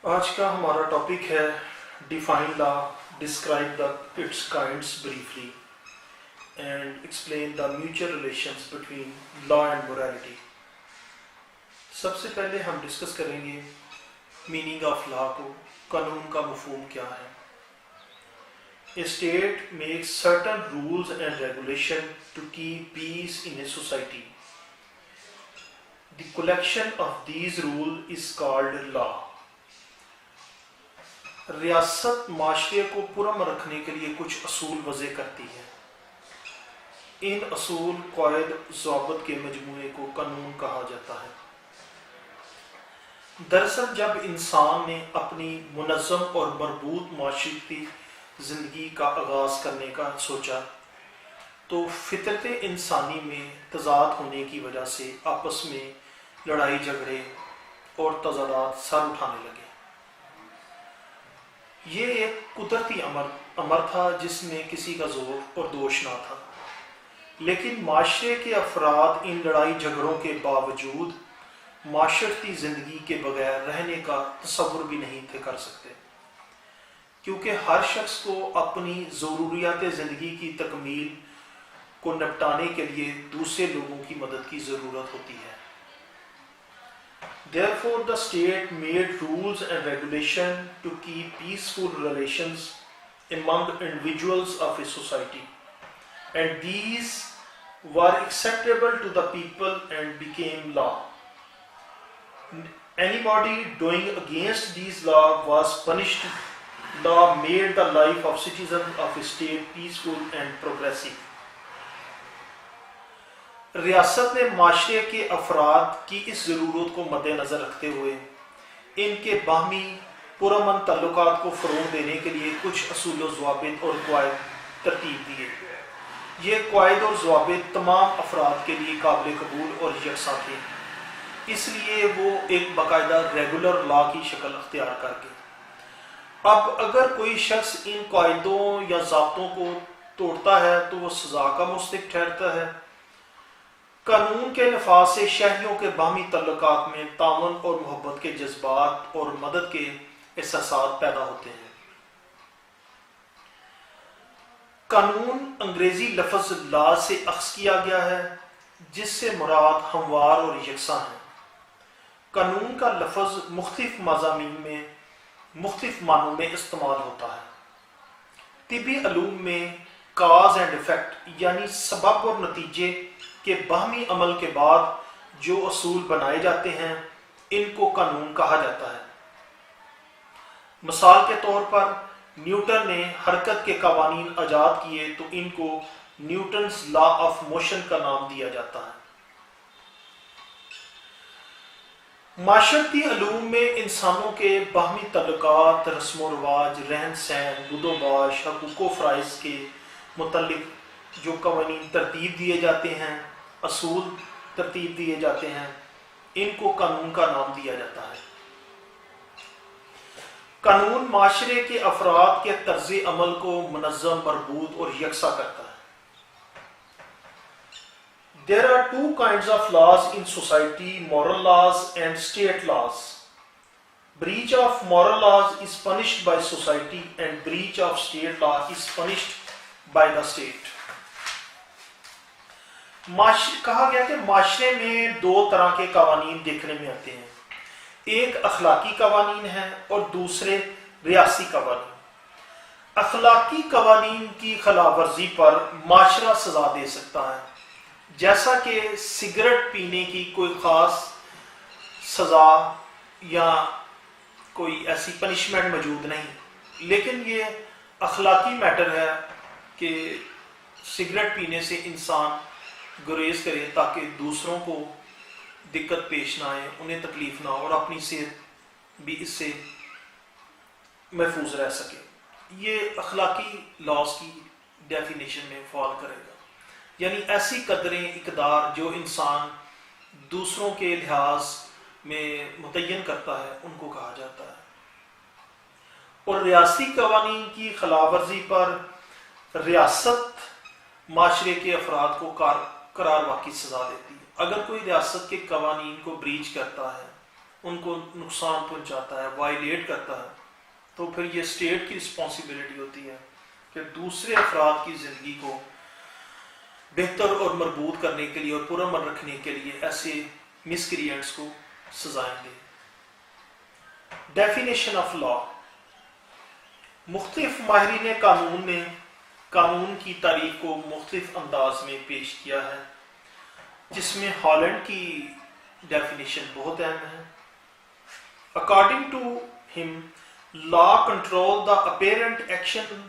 آج کا ہمارا ٹاپک ہے define law, describe its kinds briefly and explain the mutual relations between law and morality۔ سب سے پہلے ہم ڈسکس کریں گے میننگ آف لا کو، قانون کا مفہوم کیا ہے۔ A state makes certain rules and regulation to keep peace in a society. The collection of these rules is called law. ریاست معاشرے کو پرامن رکھنے کے لیے کچھ اصول وضع کرتی ہے۔ ان اصول قواعد ضوابط کے مجموعے کو قانون کہا جاتا ہے۔ دراصل جب انسان نے اپنی منظم اور مربوط معاشرتی زندگی کا آغاز کرنے کا سوچا تو فطرت انسانی میں تضاد ہونے کی وجہ سے آپس میں لڑائی جھگڑے اور تضادات سر اٹھانے لگے۔ یہ ایک قدرتی امر تھا جس میں کسی کا زور اور دوش نہ تھا، لیکن معاشرے کے افراد ان لڑائی جھگڑوں کے باوجود معاشرتی زندگی کے بغیر رہنے کا تصور بھی نہیں تھے کر سکتے، کیونکہ ہر شخص کو اپنی ضروریات زندگی کی تکمیل کو نپٹانے کے لیے دوسرے لوگوں کی مدد کی ضرورت ہوتی ہے۔ Therefore, the state made rules and regulations to keep peaceful relations among individuals of a society, and these were acceptable to the people and became law. Anybody doing against these laws was punished. Law made the life of citizens of a state peaceful and progressive. ریاست نے معاشرے کے افراد کی اس ضرورت کو مد نظر رکھتے ہوئے ان کے باہمی پرامن تعلقات کو فروغ دینے کے لیے کچھ اصول و ضوابط اور قواعد ترتیب دیے۔ یہ قواعد اور ضوابط تمام افراد کے لیے قابل قبول اور یکساں تھے، اس لیے وہ ایک باقاعدہ ریگولر لا کی شکل اختیار کر گئے۔ اب اگر کوئی شخص ان قاعدوں یا ضابطوں کو توڑتا ہے تو وہ سزا کا مستحق ٹھہرتا ہے۔ قانون کے نفاذ سے شہریوں کے باہمی تعلقات میں تعاون اور محبت کے جذبات اور مدد کے احساسات پیدا ہوتے ہیں۔ قانون انگریزی لفظ لا سے اخذ کیا گیا ہے، جس سے مراد ہموار اور یکساں ہے۔ قانون کا لفظ مختلف مضامین میں مختلف معنوں میں استعمال ہوتا ہے۔ طبی علوم میں کاز اینڈ ایفیکٹ یعنی سبب اور نتیجے کے باہمی عمل کے بعد جو اصول بنائے جاتے ہیں ان کو قانون کہا جاتا ہے۔ مثال کے طور پر نیوٹن نے حرکت کے قوانین ایجاد کیے تو ان کو نیوٹنز لا آف موشن کا نام دیا جاتا ہے۔ معاشرتی علوم میں انسانوں کے باہمی تعلقات، رسم و رواج، رہن سہن، بود و باش، حقوق و فرائض کے متعلق جو قوانین ترتیب دیے جاتے ہیں، اصول ترتیب دیے جاتے ہیں، ان کو قانون کا نام دیا جاتا ہے۔ قانون معاشرے کے افراد کے طرز عمل کو منظم، مربوط اور یکساں کرتا ہے۔ There are two kinds of laws in society: moral laws and state laws. Breach of moral laws is punished by society and breach of state law is punished by the state. کہا گیا کہ معاشرے میں دو طرح کے قوانین دیکھنے میں آتے ہیں، ایک اخلاقی قوانین ہیں اور دوسرے ریاستی قوانین۔ اخلاقی قوانین کی خلاف ورزی پر معاشرہ سزا دے سکتا ہے، جیسا کہ سگریٹ پینے کی کوئی خاص سزا یا کوئی ایسی پنشمنٹ موجود نہیں، لیکن یہ اخلاقی میٹر ہے کہ سگریٹ پینے سے انسان گریز کرے تاکہ دوسروں کو دقت پیش نہ آئے، انہیں تکلیف نہ ہو اور اپنی صحت بھی اس سے محفوظ رہ سکے۔ یہ اخلاقی لاز کی ڈیفینیشن میں فال کرے گا، یعنی ایسی قدریں اقدار جو انسان دوسروں کے لحاظ میں متعین کرتا ہے ان کو کہا جاتا ہے۔ اور ریاستی قوانین کی خلاف ورزی پر ریاست معاشرے کے افراد کو قرار واقعی سزا دیتی ہے۔ اگر کوئی ریاست کے قوانین کو بریچ کرتا ہے ان کو نقصان پہنچاتا ہے، وائلیٹ کرتا ہے، تو پھر یہ اسٹیٹ کی رسپانسبلٹی ہوتی ہے کہ دوسرے افراد کی زندگی کو بہتر اور مربوط کرنے کے لیے اور پرامن رکھنے کے لیے ایسے مسکریئنٹس کو سزائیں دے۔ Definition of law. مختلف ماہرین قانون نے قانون کی تعریف کو مختلف انداز میں پیش کیا ہے، جس میں ہالینڈ کی ڈیفینیشن بہت اہم ہے۔ According to him, law control the apparent action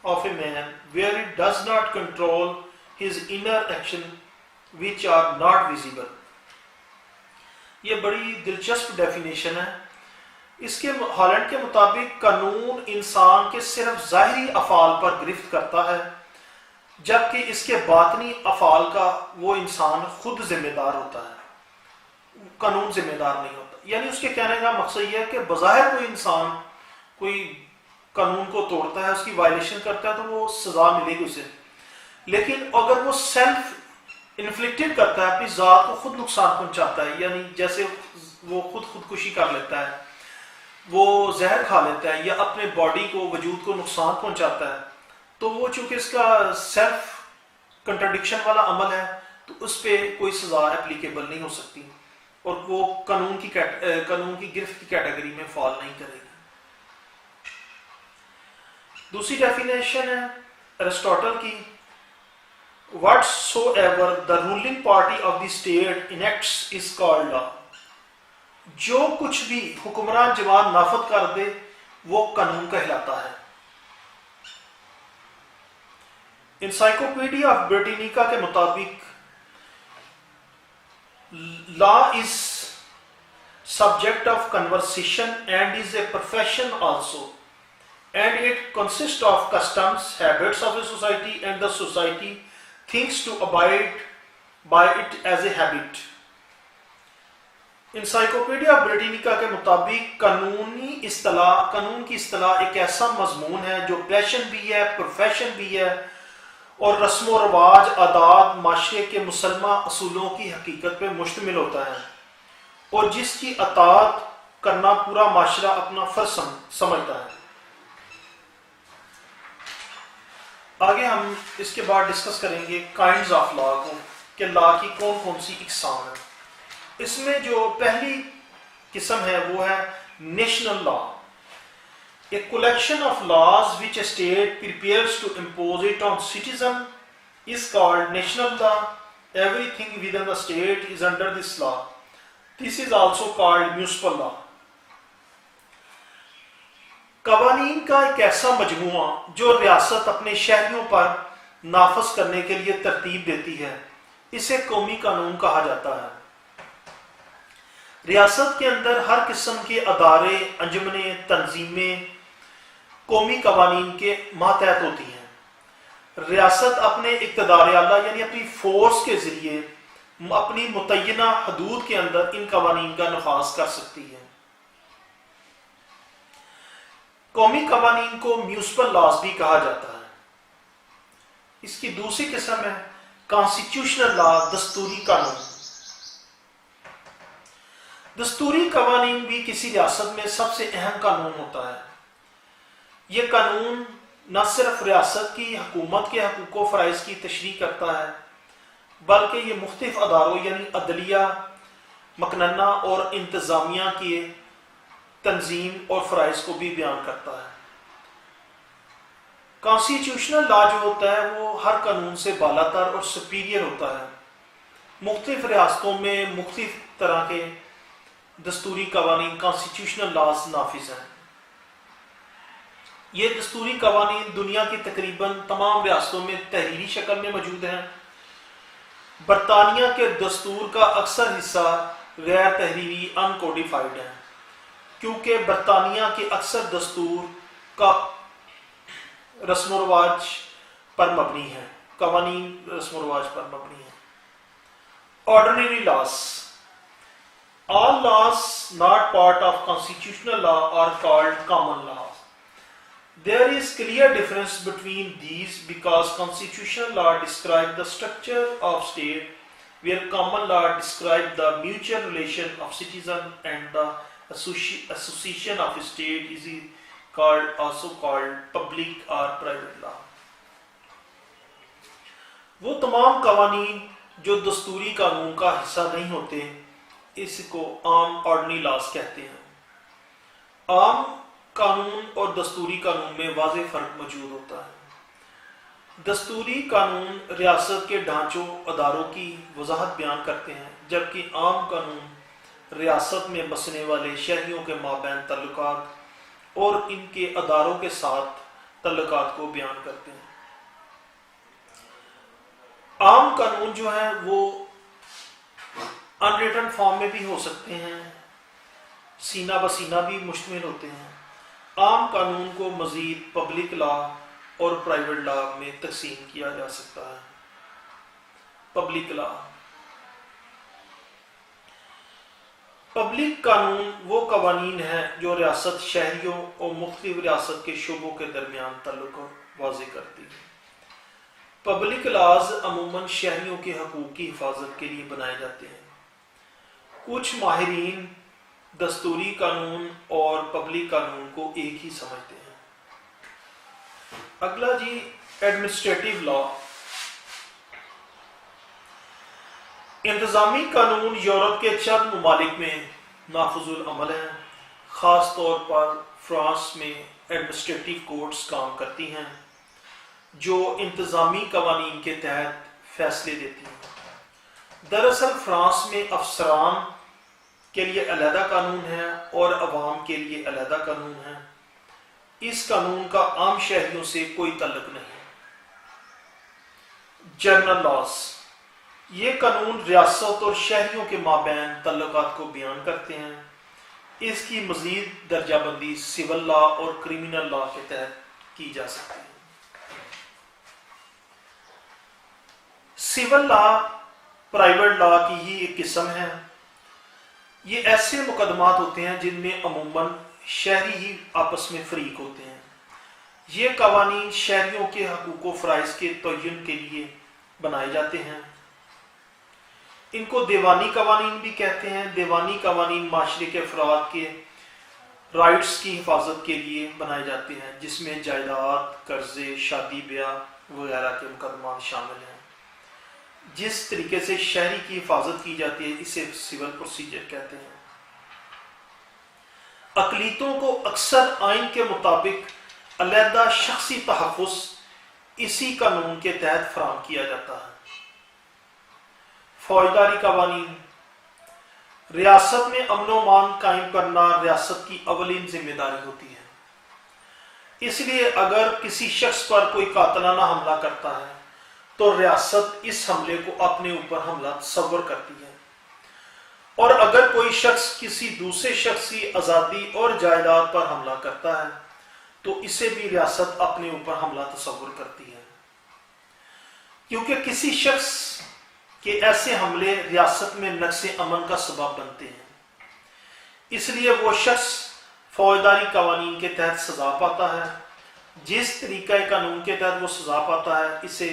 of a man where it does not control his inner action which are not visible۔ یہ بڑی دلچسپ ڈیفینیشن ہے۔ اس کے ہالینڈ کے مطابق قانون انسان کے صرف ظاہری افعال پر گرفت کرتا ہے، جبکہ اس کے باطنی افعال کا وہ انسان خود ذمہ دار ہوتا ہے، قانون ذمہ دار نہیں ہوتا۔ یعنی اس کے کہنے کا مقصد یہ ہے کہ بظاہر کوئی انسان کوئی قانون کو توڑتا ہے، اس کی وائلیشن کرتا ہے، تو وہ سزا ملے گی اسے، لیکن اگر وہ سیلف انفلکٹڈ کرتا ہے، اپنی ذات کو خود نقصان پہنچاتا ہے، یعنی جیسے وہ خودکشی کر لیتا ہے، وہ زہر کھا لیتا ہے یا اپنے باڈی کو، وجود کو نقصان پہنچاتا ہے، تو وہ چونکہ اس کا سیلف کنٹرڈکشن والا عمل ہے، تو اس پہ کوئی سزا اپلیکیبل نہیں ہو سکتی اور وہ قانون کی گرفت کی کیٹیگری میں فال نہیں کرے گی۔ دوسری ڈیفینیشن ہے ایرسٹوٹل کی، whatsoever the ruling party of the state enacts is called law۔ جو کچھ بھی حکمران جماعت نافذ کر دے وہ قانون کہلاتا ہے۔ انسائکلوپیڈیا آف بریٹینیکا کے مطابق law is subject of conversation and is a profession also, and it consists of customs, habits of a society, and the society thinks to abide by it as a habit۔ Encyclopaedia Britannica کے مطابق قانون کی اصطلاح ایک ایسا مضمون ہے جو پیشن بھی ہے، پروفیشن بھی ہے، اور رسم و رواج، عادات، معاشرے کے مسلمہ اصولوں کی حقیقت پہ مشتمل ہوتا ہے، اور جس کی اطاعت کرنا پورا معاشرہ اپنا فرض سمجھتا ہے۔ آگے ہم اس کے بعد ڈسکس کریں گے کائنڈز آف لا کو، کہ لا کی کون کون سی اقسام ہیں۔ اس میں جو پہلی قسم ہے وہ ہے national law, a collection of laws which a state prepares to impose it on citizen is called national law۔ Everything within the state is under this law۔ This is also called municipal law۔ قوانین کا ایک ایسا مجموعہ جو ریاست اپنے شہریوں پر نافذ کرنے کے لیے ترتیب دیتی ہے، اسے قومی قانون کہا جاتا ہے۔ ریاست کے اندر ہر قسم کے ادارے، انجمنیں، تنظیمیں قومی قوانین کے ماتحت ہوتی ہیں۔ ریاست اپنے اقتدار اعلیٰ یعنی اپنی فورس کے ذریعے اپنی متعینہ حدود کے اندر ان قوانین کا نفاذ کر سکتی ہے۔ قومی قوانین کو میونسپل لاز بھی کہا جاتا ہے۔ اس کی دوسری قسم ہے کانسٹیٹیوشنل لا، دستوری قانون۔ دستوری قوانین بھی کسی ریاست میں سب سے اہم قانون ہوتا ہے۔ یہ قانون نہ صرف ریاست کی حکومت کے حقوق و فرائض کی تشریح کرتا ہے، بلکہ یہ مختلف اداروں یعنی عدلیہ، مقننہ اور انتظامیہ کی تنظیم اور فرائض کو بھی بیان کرتا ہے۔ کانسٹیٹیوشنل لا جو ہوتا ہے وہ ہر قانون سے بالا تر اور سپیریئر ہوتا ہے۔ مختلف ریاستوں میں مختلف طرح کے دستوری قوانین کانسٹیٹیوشنل لاز نافذ ہیں۔ یہ دستوری قوانین دنیا کی تقریباً تمام ریاستوں میں تحریری شکل میں موجود ہیں۔ برطانیہ کے دستور کا اکثر حصہ غیر تحریری ان کوڈیفائڈ ہے، کیونکہ برطانیہ کے اکثر دستور کا رسم و رواج پر مبنی ہے، قوانین رسم و رواج پر مبنی ہیں۔ Ordinary laws. All laws not part of constitutional law are called common laws۔ There is clear difference between these because constitutional law describes the structure of state where common law describes the mutual relation of citizen and the association of state is also called public or private law. وہ تمام قوانین جو دستوری قانون کا حصہ نہیں ہوتے اس کو عام آرڈنری لاز کہتے ہیں۔ عام قانون اور دستوری قانون میں واضح فرق موجود ہوتا ہے۔ دستوری قانون ریاست کے ڈھانچوں اداروں کی وضاحت بیان کرتے ہیں، جبکہ عام قانون ریاست میں بسنے والے شہریوں کے مابین تعلقات اور ان کے اداروں کے ساتھ تعلقات کو بیان کرتے ہیں۔ عام قانون جو ہیں وہ ان ریٹن فارم میں بھی ہو سکتے ہیں، سینہ بسینہ بھی مشتمل ہوتے ہیں۔ عام قانون کو مزید پبلک لا اور پرائیویٹ لا میں تقسیم کیا جا سکتا ہے۔ پبلک لا، پبلک قانون وہ قوانین ہیں جو ریاست، شہریوں اور مختلف ریاست کے شعبوں کے درمیان تعلق واضح کرتی ہے۔ پبلک لاز عموماً شہریوں کے حقوق کی حفاظت کے لیے بنائے جاتے ہیں۔ کچھ ماہرین دستوری قانون اور پبلک قانون کو ایک ہی سمجھتے ہیں۔ اگلا جی ایڈمنسٹریٹو لا۔ انتظامی قانون یورپ کے چند ممالک میں نافذ العمل ہیں، خاص طور پر فرانس میں ایڈمنسٹریٹو کورٹس کام کرتی ہیں جو انتظامی قوانین کے تحت فیصلے دیتی ہیں۔ دراصل فرانس میں افسران کے لیے علیحدہ قانون ہے اور عوام کے لیے علیحدہ قانون ہے۔ اس قانون کا عام شہریوں سے کوئی تعلق نہیں۔ جنرل لاز، یہ قانون ریاست اور شہریوں کے مابین تعلقات کو بیان کرتے ہیں۔ اس کی مزید درجہ بندی سول لا اور کرمنل لا کے تحت کی جا سکتی ہے۔ سول لا پرائیویٹ لا کی ہی ایک قسم ہے۔ یہ ایسے مقدمات ہوتے ہیں جن میں عموماً شہری ہی آپس میں فریق ہوتے ہیں۔ یہ قوانین شہریوں کے حقوق و فرائض کے تعین کے لیے بنائے جاتے ہیں۔ ان کو دیوانی قوانین بھی کہتے ہیں۔ دیوانی قوانین معاشرے کے افراد کے رائٹس کی حفاظت کے لیے بنائے جاتے ہیں، جس میں جائیداد، قرضے، شادی بیاہ وغیرہ کے مقدمات شامل ہیں۔ جس طریقے سے شہری کی حفاظت کی جاتی ہے اسے سول پروسیجر کہتے ہیں۔ اقلیتوں کو اکثر آئین کے مطابق علیحدہ شخصی تحفظ اسی قانون کے تحت فراہم کیا جاتا ہے۔ فوجداری قوانین، ریاست میں امن و امان قائم کرنا ریاست کی اولین ذمہ داری ہوتی ہے۔ اس لیے اگر کسی شخص پر کوئی قاتلانہ حملہ کرتا ہے تو ریاست اس حملے کو اپنے اوپر حملہ تصور کرتی ہے، اور اگر کوئی شخص کسی دوسرے شخص کی آزادی اور جائیداد پر حملہ کرتا ہے تو اسے بھی ریاست اپنے اوپر حملہ تصور کرتی ہے، کیونکہ کسی شخص کے ایسے حملے ریاست میں نقص امن کا سبب بنتے ہیں۔ اس لیے وہ شخص فوجداری قوانین کے تحت سزا پاتا ہے۔ جس طریقہ قانون کے تحت وہ سزا پاتا ہے اسے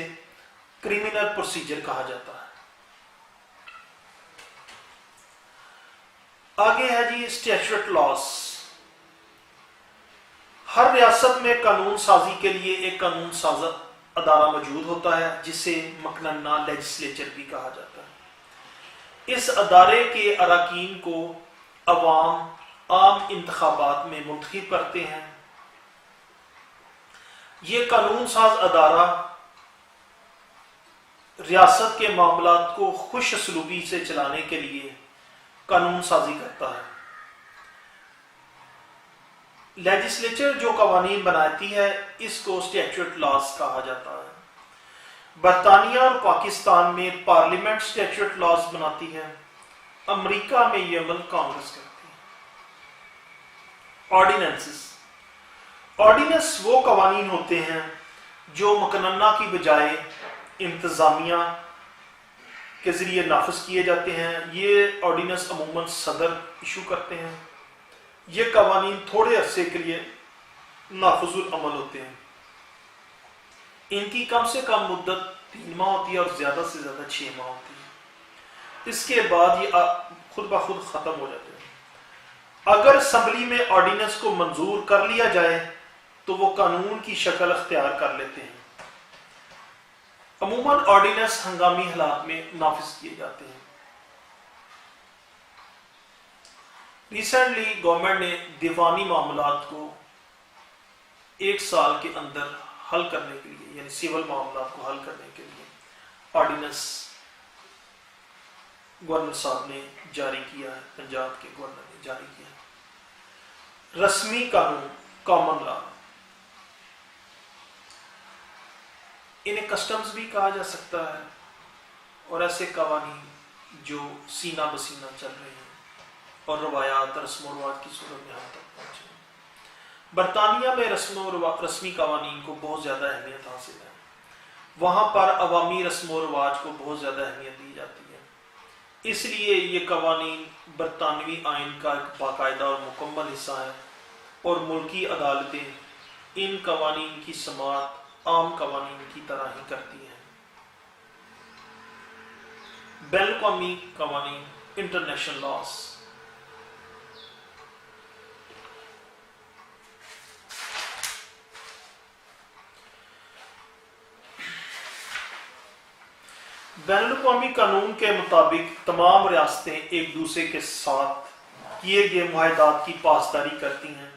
کرمنل پروسیجر کہا جاتا ہے۔ آگے ہے جی اسٹیچوٹ لاز۔ ہر ریاست میں قانون سازی کے لیے ایک قانون ساز ادارہ موجود ہوتا ہے جسے مقننہ لیجسلیچر بھی کہا جاتا ہے۔ اس ادارے کے اراکین کو عوام عام انتخابات میں منتخب کرتے ہیں۔ یہ قانون ساز ادارہ ریاست کے معاملات کو خوش اسلوبی سے چلانے کے لیے قانون سازی کرتا ہے۔ لیجسلیچر جو قوانین بناتی ہے اس کو اسٹیچوٹ لاز کہا جاتا ہے۔ برطانیہ اور پاکستان میں پارلیمنٹ اسٹیچوٹ لاز بناتی ہے، امریکہ میں یہ عمل کانگریس کرتی ہے۔ آرڈیننسز، آرڈیننس وہ قوانین ہوتے ہیں جو مقننہ کی بجائے انتظامیہ کے ذریعے نافذ کیے جاتے ہیں۔ یہ آرڈیننس عموماً صدر ایشو کرتے ہیں۔ یہ قوانین تھوڑے عرصے کے لیے نافذ العمل ہوتے ہیں۔ ان کی کم سے کم مدت 3 ماہ ہوتی ہے اور زیادہ سے زیادہ 6 ماہ ہوتی ہے۔ اس کے بعد یہ خود بخود ختم ہو جاتے ہیں۔ اگر اسمبلی میں آرڈیننس کو منظور کر لیا جائے تو وہ قانون کی شکل اختیار کر لیتے ہیں۔ عموماً آرڈیننس ہنگامی حالات میں نافذ کیے جاتے ہیں۔ ریسنٹلی گورنمنٹ نے دیوانی معاملات کو 1 سال کے اندر حل کرنے کے لیے، یعنی سول معاملات کو حل کرنے کے لیے آرڈیننس گورنر صاحب نے جاری کیا ہے، پنجاب کے گورنر نے جاری کیا ہے۔ رسمی قانون، کامن لا، انہیں کسٹمز بھی کہا جا سکتا ہے، اور ایسے قوانین جو سینہ بسینہ چل رہے ہیں اور روایات، رسم و رواج کی صورت میں ہم تک پہنچے ہیں۔ برطانیہ میں رسمی قوانین کو بہت زیادہ اہمیت حاصل ہے، وہاں پر عوامی رسم و رواج کو بہت زیادہ اہمیت دی جاتی ہے، اس لیے یہ قوانین برطانوی آئین کا ایک باقاعدہ اور مکمل حصہ ہے، اور ملکی عدالتیں ان قوانین کی سماعت عام قوانین کی طرح ہی کرتی ہیں۔ بین الاقوامی قوانین، انٹرنیشنل لاز، بین الاقوامی قانون کے مطابق تمام ریاستیں ایک دوسرے کے ساتھ کیے گئے معاہدات کی پاسداری کرتی ہیں۔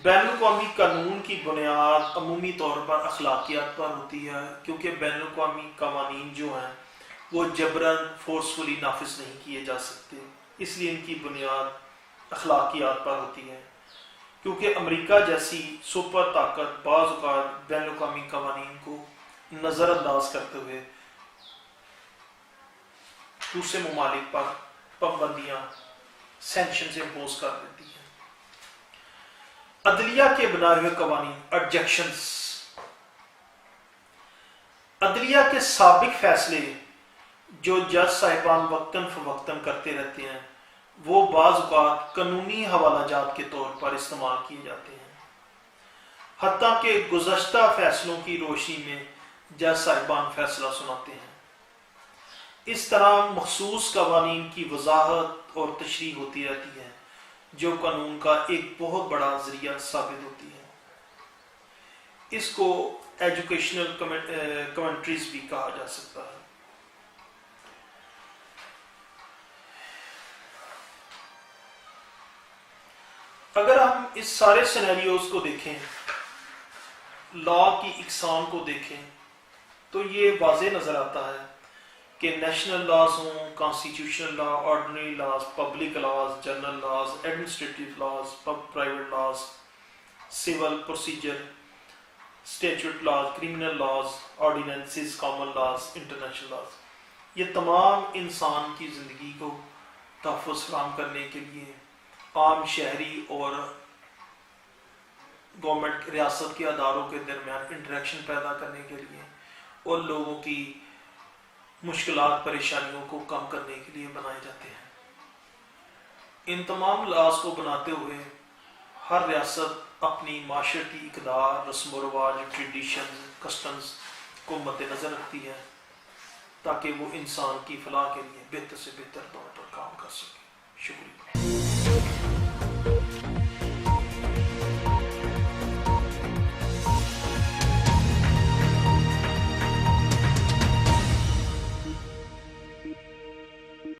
بین الاقوامی قانون کی بنیاد عمومی طور پر اخلاقیات پر ہوتی ہے، کیونکہ بین الاقوامی قوانین جو ہیں وہ جبراً فورسفلی نافذ نہیں کیے جا سکتے، اس لیے ان کی بنیاد اخلاقیات پر ہوتی ہے۔ کیونکہ امریکہ جیسی سپر طاقت بعض اوقات بین الاقوامی قوانین کو نظر انداز کرتے ہوئے دوسرے ممالک پر پابندیاں، سینکشنز امپوز کر دیتی ہیں۔ عدلیہ کے بنائے ہوئے قوانین، آبجیکشنز، عدلیہ کے سابق فیصلے جو جج صاحبان وقتاً فوقتاً کرتے رہتے ہیں وہ بعض اوقات قانونی حوالہ جات کے طور پر استعمال کیے جاتے ہیں، حتیٰ کہ گزشتہ فیصلوں کی روشنی میں جج صاحبان فیصلہ سناتے ہیں۔ اس طرح مخصوص قوانین کی وضاحت اور تشریح ہوتی رہتی ہے جو قانون کا ایک بہت بڑا ذریعہ ثابت ہوتی ہے۔ اس کو ایجوکیشنل کمنٹریز بھی کہا جا سکتا ہے۔ اگر ہم اس سارے سینیریوز کو دیکھیں، لا کی اقسام کو دیکھیں، تو یہ واضح نظر آتا ہے کہ نیشنل لاز ہوں، constitutional law, ordinary laws, public laws, general laws, administrative laws, private laws, civil procedure, statute laws, criminal laws, ordinances, common laws, international laws, یہ تمام انسان کی زندگی کو تحفظ فراہم کرنے کے لیے، عام شہری اور گورنمنٹ ریاست کے اداروں کے درمیان انٹریکشن پیدا کرنے کے لیے، اور لوگوں کی مشکلات، پریشانیوں کو کم کرنے کے لیے بنائے جاتے ہیں۔ ان تمام لاز کو بناتے ہوئے ہر ریاست اپنی معاشرتی اقدار، رسم و رواج، ٹریڈیشنز، کسٹمز کو مد نظر رکھتی ہے تاکہ وہ انسان کی فلاح کے لیے بہتر سے بہتر طور پر کام کر سکے۔ شکریہ۔